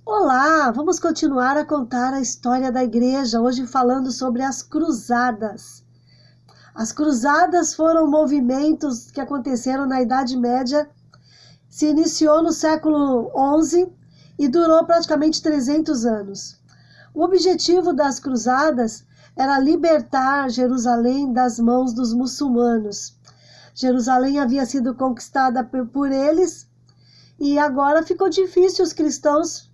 Olá, vamos continuar a contar a história da igreja, hoje falando sobre as cruzadas. As cruzadas foram movimentos que aconteceram na Idade Média, se iniciou no século XI e durou praticamente 300 anos. O objetivo das cruzadas era libertar Jerusalém das mãos dos muçulmanos. Jerusalém havia sido conquistada por eles e agora ficou difícil os cristãos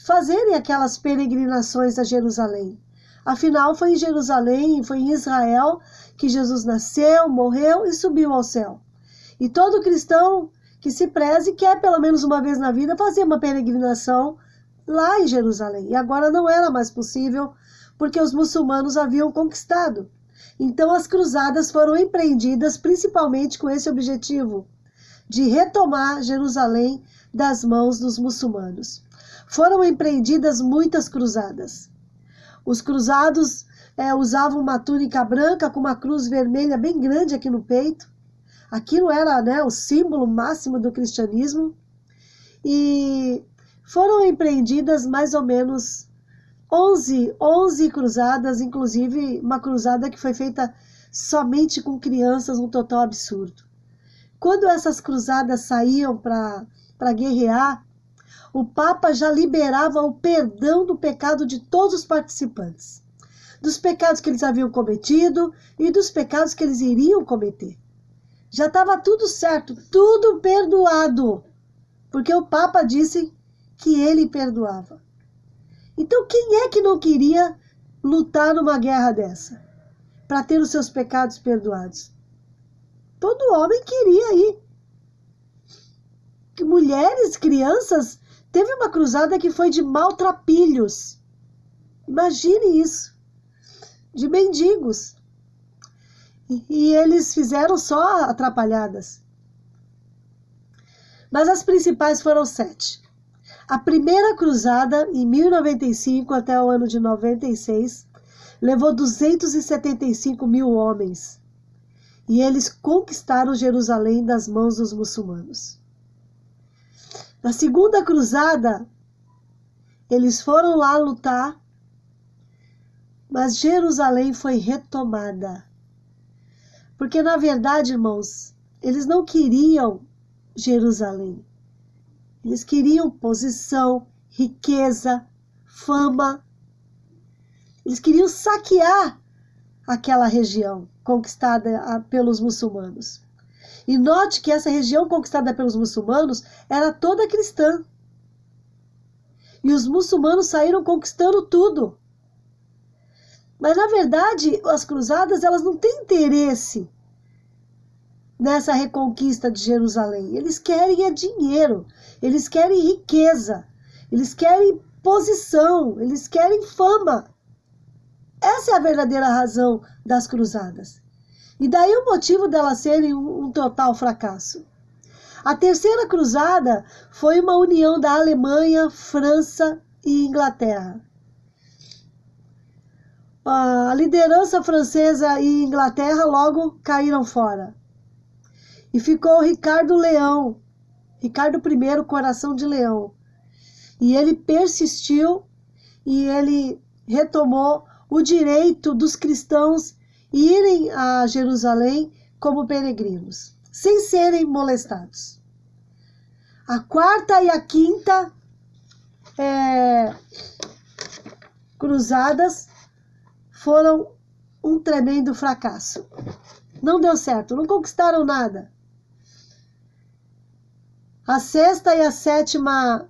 fazerem aquelas peregrinações a Jerusalém. Afinal, foi em Jerusalém, foi em Israel que Jesus nasceu, morreu e subiu ao céu. E todo cristão que se preze quer, pelo menos uma vez na vida, fazer uma peregrinação lá em Jerusalém. E agora não era mais possível, porque os muçulmanos haviam conquistado. Então as cruzadas foram empreendidas principalmente com esse objetivo, de retomar Jerusalém das mãos dos muçulmanos. Foram empreendidas muitas cruzadas. Os cruzados usavam uma túnica branca com uma cruz vermelha bem grande aqui no peito. Aquilo era o símbolo máximo do cristianismo. E foram empreendidas mais ou menos 11 cruzadas, inclusive uma cruzada que foi feita somente com crianças, um total absurdo. Quando essas cruzadas saíam para guerrear, o Papa já liberava o perdão do pecado de todos os participantes, dos pecados que eles haviam cometido e dos pecados que eles iriam cometer. Já estava tudo certo, tudo perdoado, porque o Papa disse que ele perdoava. Então quem é que não queria lutar numa guerra dessa, para ter os seus pecados perdoados? Todo homem queria ir. Mulheres, crianças. Teve uma cruzada que foi de maltrapilhos. Imagine isso. De mendigos. E eles fizeram só atrapalhadas. Mas as principais foram 7. A primeira cruzada, em 1095 até o ano de 96, levou 275 mil homens. E eles conquistaram Jerusalém das mãos dos muçulmanos. Na segunda cruzada, eles foram lá lutar, mas Jerusalém foi retomada. Porque, na verdade, irmãos, eles não queriam Jerusalém. Eles queriam posição, riqueza, fama. Eles queriam saquear aquela região conquistada pelos muçulmanos. E note que essa região conquistada pelos muçulmanos era toda cristã. E os muçulmanos saíram conquistando tudo. Mas, na verdade, as cruzadas elas não têm interesse nessa reconquista de Jerusalém. Eles querem dinheiro, eles querem riqueza, eles querem posição, eles querem fama. Essa é a verdadeira razão das cruzadas. E daí o motivo delas serem um total fracasso. A terceira cruzada foi uma união da Alemanha, França e Inglaterra. A liderança francesa e Inglaterra logo caíram fora. E ficou Ricardo Leão, Ricardo I, Coração de Leão. E ele persistiu e ele retomou o direito dos cristãos irem a Jerusalém como peregrinos, sem serem molestados. A quarta e a quinta cruzadas foram um tremendo fracasso. Não deu certo, não conquistaram nada. A sexta e a sétima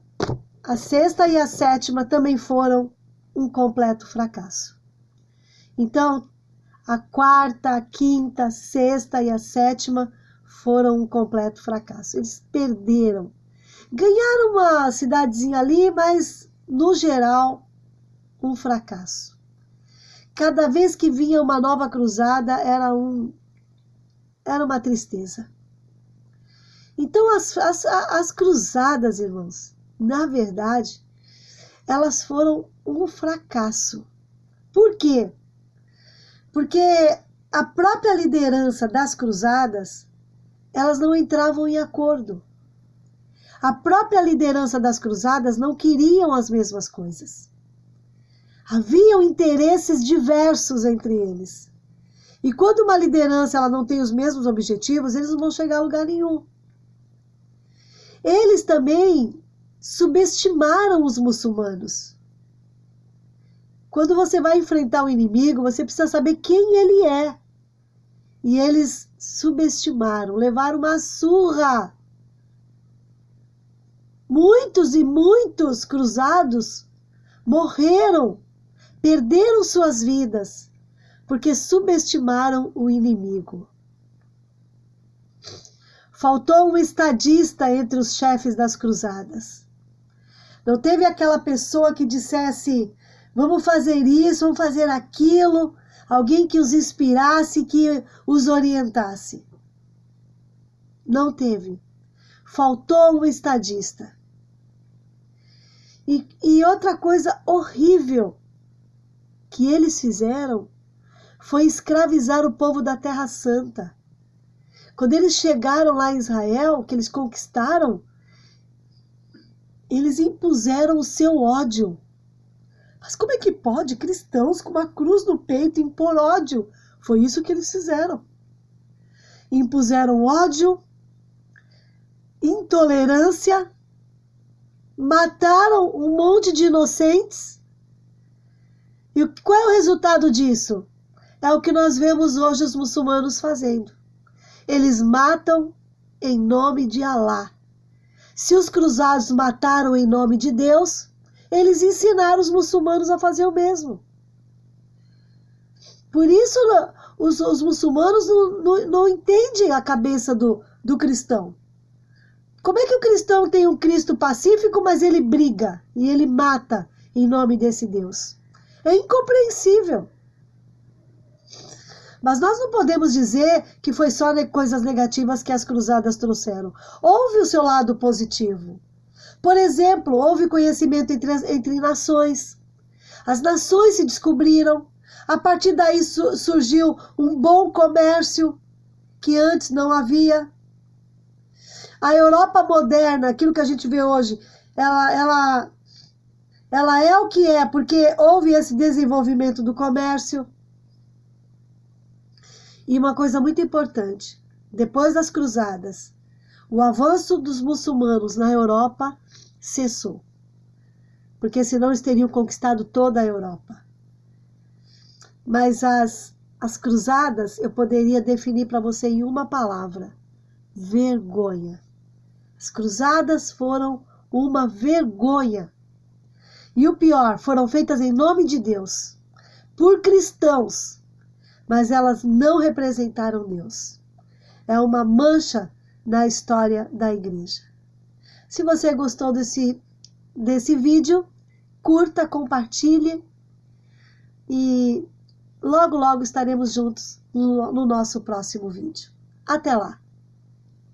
também foram um completo fracasso. Então, a quarta, a quinta, a sexta e a sétima foram um completo fracasso. Eles perderam. Ganharam uma cidadezinha ali, mas, no geral, um fracasso. Cada vez que vinha uma nova cruzada, era uma tristeza. Então, as cruzadas, irmãos, na verdade, elas foram um fracasso. Por quê? Porque a própria liderança das cruzadas, elas não entravam em acordo. A própria liderança das cruzadas não queriam as mesmas coisas. Haviam interesses diversos entre eles. E quando uma liderança ela não tem os mesmos objetivos, eles não vão chegar a lugar nenhum. Eles também subestimaram os muçulmanos. Quando você vai enfrentar um inimigo, você precisa saber quem ele é. E eles subestimaram, levaram uma surra. Muitos e muitos cruzados morreram, perderam suas vidas, porque subestimaram o inimigo. Faltou um estadista entre os chefes das cruzadas. Não teve aquela pessoa que dissesse, vamos fazer isso, vamos fazer aquilo, alguém que os inspirasse, que os orientasse. Não teve. Faltou um estadista. E outra coisa horrível que eles fizeram foi escravizar o povo da Terra Santa. Quando eles chegaram lá em Israel, que eles conquistaram, eles impuseram o seu ódio. Mas como é que pode cristãos com uma cruz no peito impor ódio? Foi isso que eles fizeram. Impuseram ódio, intolerância, mataram um monte de inocentes. E qual é o resultado disso? É o que nós vemos hoje os muçulmanos fazendo. Eles matam em nome de Alá. Se os cruzados mataram em nome de Deus, eles ensinaram os muçulmanos a fazer o mesmo. Por isso, os muçulmanos não entendem a cabeça do cristão. Como é que o cristão tem um Cristo pacífico, mas ele briga e ele mata em nome desse Deus? É incompreensível. Mas nós não podemos dizer que foi só coisas negativas que as cruzadas trouxeram. Houve o seu lado positivo. Por exemplo, houve conhecimento entre nações. As nações se descobriram. A partir daí surgiu um bom comércio que antes não havia. A Europa moderna, aquilo que a gente vê hoje, ela é o que é, porque houve esse desenvolvimento do comércio. E uma coisa muito importante, depois das cruzadas, o avanço dos muçulmanos na Europa cessou. Porque senão eles teriam conquistado toda a Europa. Mas as cruzadas eu poderia definir para você em uma palavra: vergonha. As cruzadas foram uma vergonha. E o pior, foram feitas em nome de Deus, por cristãos, mas elas não representaram Deus. É uma mancha na história da igreja. Se você gostou desse vídeo, curta, compartilhe e logo estaremos juntos no nosso próximo vídeo. Até lá!